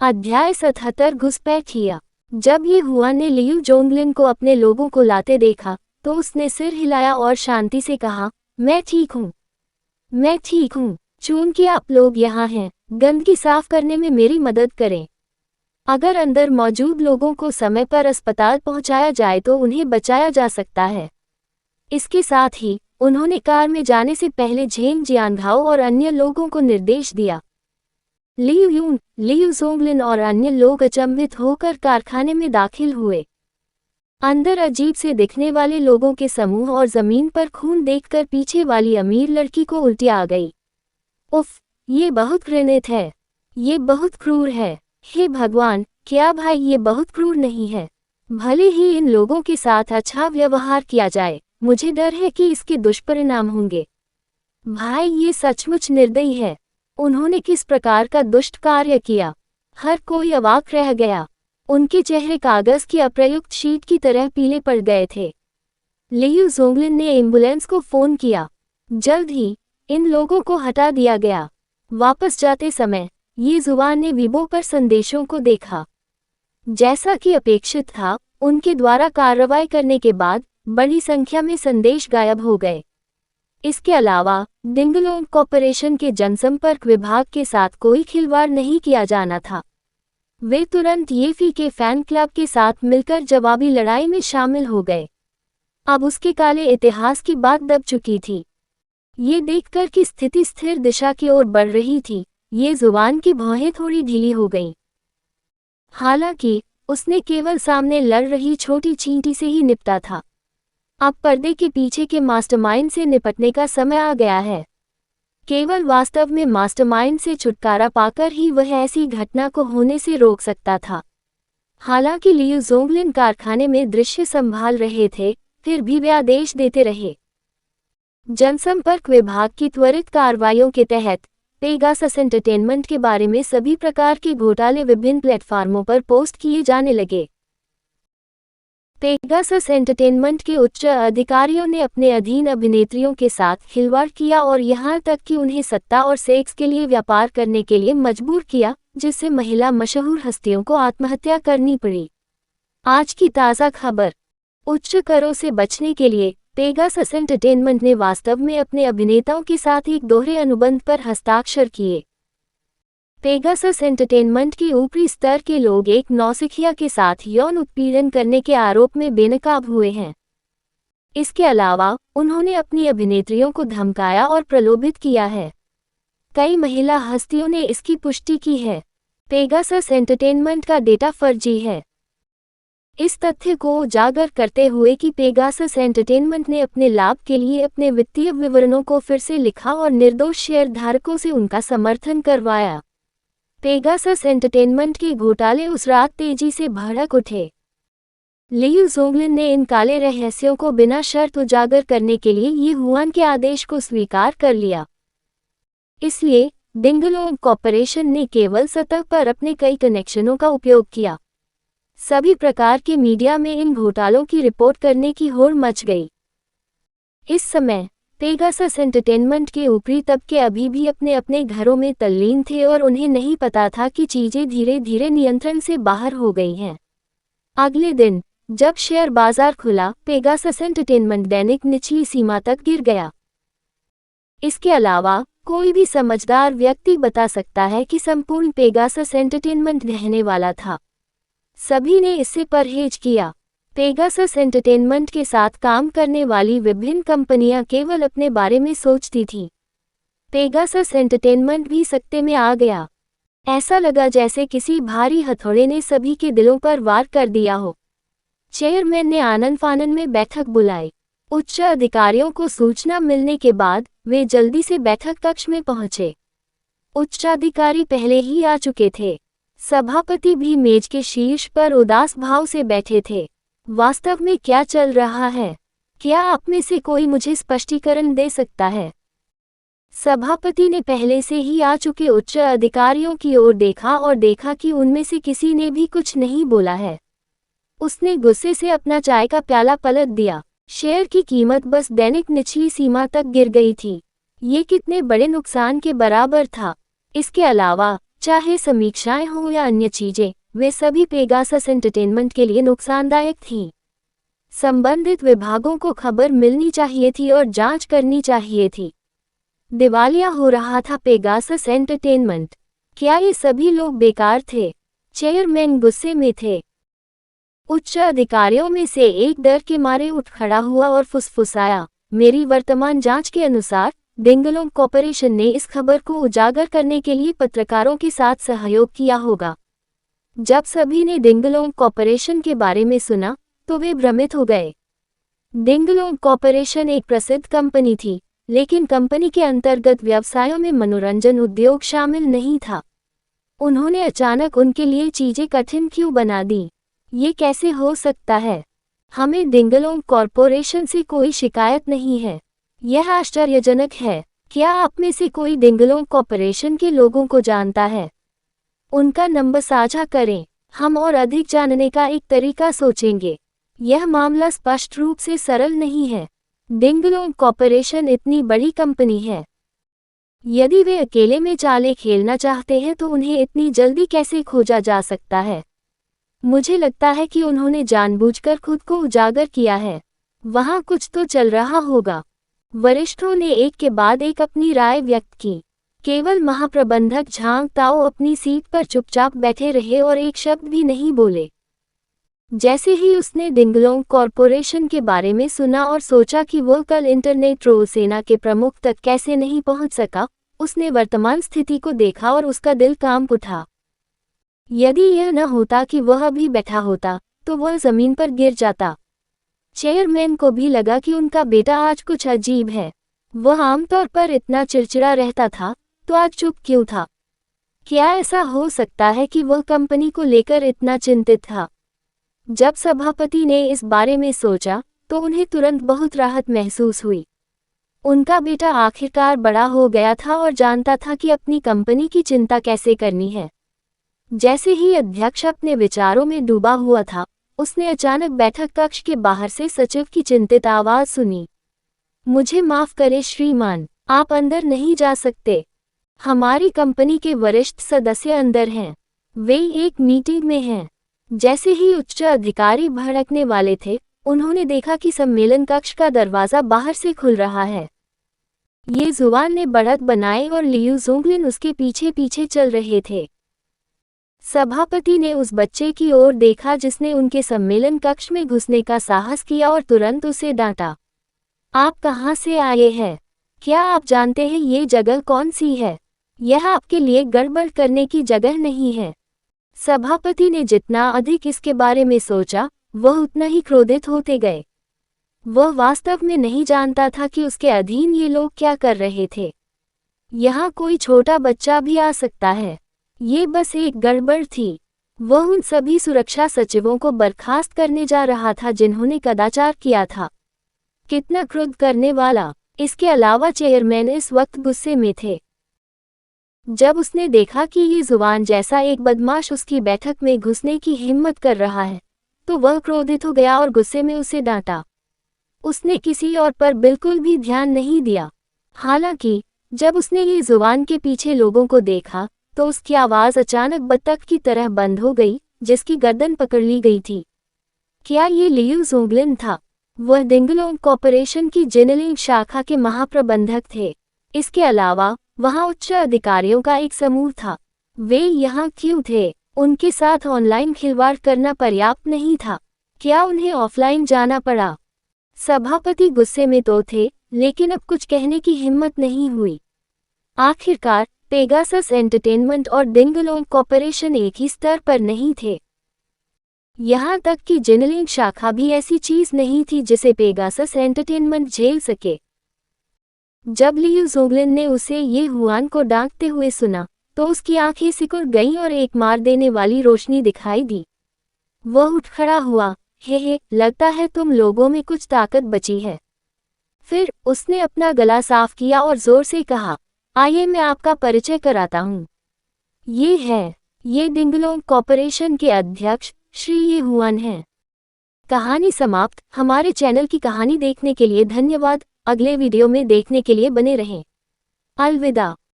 अध्याय 77 घुसपैठिया। जब ये हुआ ने लियू जोंगलिन को अपने लोगों को लाते देखा तो उसने सिर हिलाया और शांति से कहा, मैं ठीक हूँ, मैं ठीक हूँ। चूंकि आप लोग यहाँ हैं, गंदगी साफ करने में मेरी मदद करें। अगर अंदर मौजूद लोगों को समय पर अस्पताल पहुँचाया जाए तो उन्हें बचाया जा सकता है। इसके साथ ही उन्होंने कार में जाने से पहले झेंग जियांघाओ और अन्य लोगों को निर्देश दिया। लियू यून, लियू जोंगलिन और अन्य लोग अचंभित होकर कारखाने में दाखिल हुए। अंदर अजीब से दिखने वाले लोगों के समूह और जमीन पर खून देखकर पीछे वाली अमीर लड़की को उल्टी आ गई। उफ, ये बहुत घृणित है, ये बहुत क्रूर है। हे भगवान, क्या भाई ये बहुत क्रूर नहीं है? भले ही इन लोगों के साथ अच्छा व्यवहार किया जाए, मुझे डर है कि इसके दुष्परिणाम होंगे। भाई ये सचमुच निर्दयी है। उन्होंने किस प्रकार का दुष्ट कार्य किया? हर कोई अवाक रह गया। उनके चेहरे कागज की अप्रयुक्त शीट की तरह पीले पड़ गए थे। लियू जोंगलिन ने एम्बुलेंस को फोन किया। जल्द ही इन लोगों को हटा दिया गया। वापस जाते समय ये जुबान ने वीबो पर संदेशों को देखा। जैसा कि अपेक्षित था, उनके द्वारा कार्रवाई करने के बाद बड़ी संख्या में संदेश गायब हो गए। इसके अलावा डिंगलोंग कॉरपोरेशन के जनसंपर्क विभाग के साथ कोई खिलवाड़ नहीं किया जाना था। वे तुरंत येफी के फैन क्लब के साथ मिलकर जवाबी लड़ाई में शामिल हो गए। अब उसके काले इतिहास की बात दब चुकी थी। ये देखकर कि स्थिति स्थिर दिशा की ओर बढ़ रही थी, ये जुबान की भौहें थोड़ी ढीली हो गईं। हालांकि उसने केवल सामने लड़ रही छोटी चींटी से ही निपटा था। अब पर्दे के पीछे के मास्टरमाइंड से निपटने का समय आ गया है। केवल वास्तव में मास्टरमाइंड से छुटकारा पाकर ही वह ऐसी घटना को होने से रोक सकता था। हालांकि लियू जोंगलिन कारखाने में दृश्य संभाल रहे थे, फिर भी वे आदेश देते रहे। जनसंपर्क विभाग की त्वरित कार्रवाइयों के तहत पेगासस एंटरटेनमेंट के बारे में सभी प्रकार के घोटाले विभिन्न प्लेटफार्मों पर पोस्ट किए जाने लगे। पेगासस एंटरटेनमेंट के उच्च अधिकारियों ने अपने अधीन अभिनेत्रियों के साथ खिलवाड़ किया और यहाँ तक कि उन्हें सत्ता और सेक्स के लिए व्यापार करने के लिए मजबूर किया, जिससे महिला मशहूर हस्तियों को आत्महत्या करनी पड़ी। आज की ताज़ा खबर। उच्च करों से बचने के लिए पेगासस एंटरटेनमेंट ने वास्तव में अपने अभिनेताओं के साथ एक दोहरे अनुबंध पर हस्ताक्षर किए। पेगासस एंटरटेनमेंट के ऊपरी स्तर के लोग एक नौसिखिया के साथ यौन उत्पीड़न करने के आरोप में बेनकाब हुए हैं। इसके अलावा उन्होंने अपनी अभिनेत्रियों को धमकाया और प्रलोभित किया है। कई महिला हस्तियों ने इसकी पुष्टि की है। पेगासस एंटरटेनमेंट का डेटा फर्जी है। इस तथ्य को उजागर करते हुए कि पेगासस एंटरटेनमेंट ने अपने लाभ के लिए अपने वित्तीय विवरणों को फिर से लिखा और निर्दोष शेयरधारकों से उनका समर्थन करवाया। पेगासस एंटरटेनमेंट के घोटाले उस रात तेजी से भड़क उठे। लियू जोंगलिन ने इन काले रहस्यों को बिना शर्त उजागर करने के लिए ये हुआन के आदेश को स्वीकार कर लिया। इसलिए डिंगलोंग कॉरपोरेशन ने केवल सतह पर अपने कई कनेक्शनों का उपयोग किया। सभी प्रकार के मीडिया में इन घोटालों की रिपोर्ट करने की होड़ मच गई। इस समय पेगासस एंटरटेनमेंट के ऊपरी तबके अभी भी अपने अपने घरों में तल्लीन थे और उन्हें नहीं पता था कि चीजें धीरे धीरे नियंत्रण से बाहर हो गई हैं। अगले दिन जब शेयर बाजार खुला, पेगासस एंटरटेनमेंट दैनिक निचली सीमा तक गिर गया। इसके अलावा कोई भी समझदार व्यक्ति बता सकता है कि संपूर्ण पेगासस एंटरटेनमेंट रहने वाला था। सभी ने इससे परहेज किया। पेगासस एंटरटेनमेंट के साथ काम करने वाली विभिन्न कंपनियां केवल अपने बारे में सोचती थीं। पेगासस एंटरटेनमेंट भी सकते में आ गया। ऐसा लगा जैसे किसी भारी हथौड़े ने सभी के दिलों पर वार कर दिया हो। चेयरमैन ने आनन फानन में बैठक बुलाई। उच्च अधिकारियों को सूचना मिलने के बाद वे जल्दी से बैठक कक्ष में पहुंचे। उच्चाधिकारी पहले ही आ चुके थे। सभापति भी मेज के शीर्ष पर उदास भाव से बैठे थे। वास्तव में क्या चल रहा है? क्या आप में से कोई मुझे स्पष्टीकरण दे सकता है? सभापति ने पहले से ही आ चुके उच्च अधिकारियों की ओर देखा और देखा कि उनमें से किसी ने भी कुछ नहीं बोला है। उसने गुस्से से अपना चाय का प्याला पलट दिया। शेयर की कीमत बस दैनिक निचली सीमा तक गिर गई थी। ये कितने बड़े नुकसान के बराबर था। इसके अलावा चाहे समीक्षाएं हों या अन्य चीजें, वे सभी पेगासस एंटरटेनमेंट के लिए नुकसानदायक थीं। संबंधित विभागों को खबर मिलनी चाहिए थी और जांच करनी चाहिए थी। दिवालिया हो रहा था पेगासस एंटरटेनमेंट। क्या ये सभी लोग बेकार थे? चेयरमैन गुस्से में थे। उच्च अधिकारियों में से एक डर के मारे उठ खड़ा हुआ और फुसफुसाया, मेरी वर्तमान जांच के अनुसार डिंगलोंग कॉरपोरेशन ने इस खबर को उजागर करने के लिए पत्रकारों के साथ सहयोग किया होगा। जब सभी ने डिंगलोंग कॉरपोरेशन के बारे में सुना तो वे भ्रमित हो गए। डिंगलोंग कॉरपोरेशन एक प्रसिद्ध कंपनी थी, लेकिन कंपनी के अंतर्गत व्यवसायों में मनोरंजन उद्योग शामिल नहीं था। उन्होंने अचानक उनके लिए चीजें कठिन क्यों बना दी? ये कैसे हो सकता है? हमें डिंगलोंग कॉरपोरेशन से कोई शिकायत नहीं है। यह आश्चर्यजनक है। क्या आप में से कोई डिंगलोंग कॉरपोरेशन के लोगों को जानता है? उनका नंबर साझा करें। हम और अधिक जानने का एक तरीका सोचेंगे। यह मामला स्पष्ट रूप से सरल नहीं है। डिंगलोंग कॉरपोरेशन इतनी बड़ी कंपनी है। यदि वे अकेले में चालें खेलना चाहते हैं तो उन्हें इतनी जल्दी कैसे खोजा जा सकता है? मुझे लगता है कि उन्होंने जानबूझकर खुद को उजागर किया है। वहाँ कुछ तो चल रहा होगा। वरिष्ठों ने एक के बाद एक अपनी राय व्यक्त की। केवल महाप्रबंधक झांग ताओ अपनी सीट पर चुपचाप बैठे रहे और एक शब्द भी नहीं बोले। जैसे ही उसने डिंगलोंग कॉरपोरेशन के बारे में सुना और सोचा कि वो कल इंटरनेट ट्रोल सेना के प्रमुख तक कैसे नहीं पहुंच सका, उसने वर्तमान स्थिति को देखा और उसका दिल कांप उठा। यदि यह न होता कि वह अभी बैठा होता, तो वह जमीन पर गिर जाता। चेयरमैन को भी लगा कि उनका बेटा आज कुछ अजीब है। वह आमतौर पर इतना चिड़चिड़ा रहता था, तो आज चुप क्यों था? क्या ऐसा हो सकता है कि वह कंपनी को लेकर इतना चिंतित था? जब सभापति ने इस बारे में सोचा, तो उन्हें तुरंत बहुत राहत महसूस हुई। उनका बेटा आखिरकार बड़ा हो गया था और जानता था कि अपनी कंपनी की चिंता कैसे करनी है। जैसे ही अध्यक्ष अपने विचारों में डूबा हुआ था, उसने अचानक बैठक कक्ष के बाहर से सचिव की चिंतित आवाज सुनी। मुझे माफ करें श्रीमान, आप अंदर नहीं जा सकते। हमारी कंपनी के वरिष्ठ सदस्य अंदर हैं। वे एक मीटिंग में हैं। जैसे ही उच्च अधिकारी भड़कने वाले थे, उन्होंने देखा कि सम्मेलन कक्ष का दरवाजा बाहर से खुल रहा है। ये जुबान ने बढ़त बनाई और लियू जोंगलिन उसके पीछे पीछे चल रहे थे। सभापति ने उस बच्चे की ओर देखा जिसने उनके सम्मेलन कक्ष में घुसने का साहस किया और तुरंत उसे डांटा। आप कहाँ से आए हैं? क्या आप जानते हैं ये जगह कौन सी है? यह आपके लिए गड़बड़ करने की जगह नहीं है। सभापति ने जितना अधिक इसके बारे में सोचा, वह उतना ही क्रोधित होते गए। वह वास्तव में नहीं जानता था कि उसके अधीन ये लोग क्या कर रहे थे। यहाँ कोई छोटा बच्चा भी आ सकता है। ये बस एक गड़बड़ थी। वह उन सभी सुरक्षा सचिवों को बर्खास्त करने जा रहा था जिन्होंने कदाचार किया था। कितना क्रोध करने वाला। इसके अलावा चेयरमैन इस वक्त गुस्से में थे। जब उसने देखा कि ये जुबान जैसा एक बदमाश उसकी बैठक में घुसने की हिम्मत कर रहा है, तो वह क्रोधित हो गया और गुस्से में उसे डांटा। उसने किसी और पर बिल्कुल भी ध्यान नहीं दिया। हालांकि जब उसने ये जुबान के पीछे लोगों को देखा, तो उसकी आवाज़ अचानक बत्तख की तरह बंद हो गई, जिसकी गर्दन पकड़ ली गई थी। क्या ये लियू जोंगलिन था? वह डिंगलोंग कॉरपोरेशन की जिनलिंग शाखा के महाप्रबंधक थे। इसके अलावा वहां उच्च अधिकारियों का एक समूह था। वे यहाँ क्यों थे? उनके साथ ऑनलाइन खिलवाड़ करना पर्याप्त नहीं था। क्या उन्हें ऑफलाइन जाना पड़ा? सभापति गुस्से में तो थे, लेकिन अब कुछ कहने की हिम्मत नहीं हुई। आखिरकार पेगासस एंटरटेनमेंट और डिंगलोंग कॉरपोरेशन एक ही स्तर पर नहीं थे। यहाँ तक कि जिनलिंग शाखा भी ऐसी चीज नहीं थी जिसे पेगासस एंटरटेनमेंट झेल सके। जब लियू जोंगलिन ने उसे ये हुआन को डांटते हुए सुना, तो उसकी आंखें सिकुड़ गईं और एक मार देने वाली रोशनी दिखाई दी। वह उठ खड़ा हुआ। हे, लगता है तुम लोगों में कुछ ताकत बची है। फिर उसने अपना गला साफ किया और जोर से कहा, आइए मैं आपका परिचय कराता हूँ। ये डिंगलोंग कॉरपोरेशन के अध्यक्ष श्री ये हुआन हैं। कहानी समाप्त। हमारे चैनल की कहानी देखने के लिए धन्यवाद। अगले वीडियो में देखने के लिए बने रहें। अलविदा।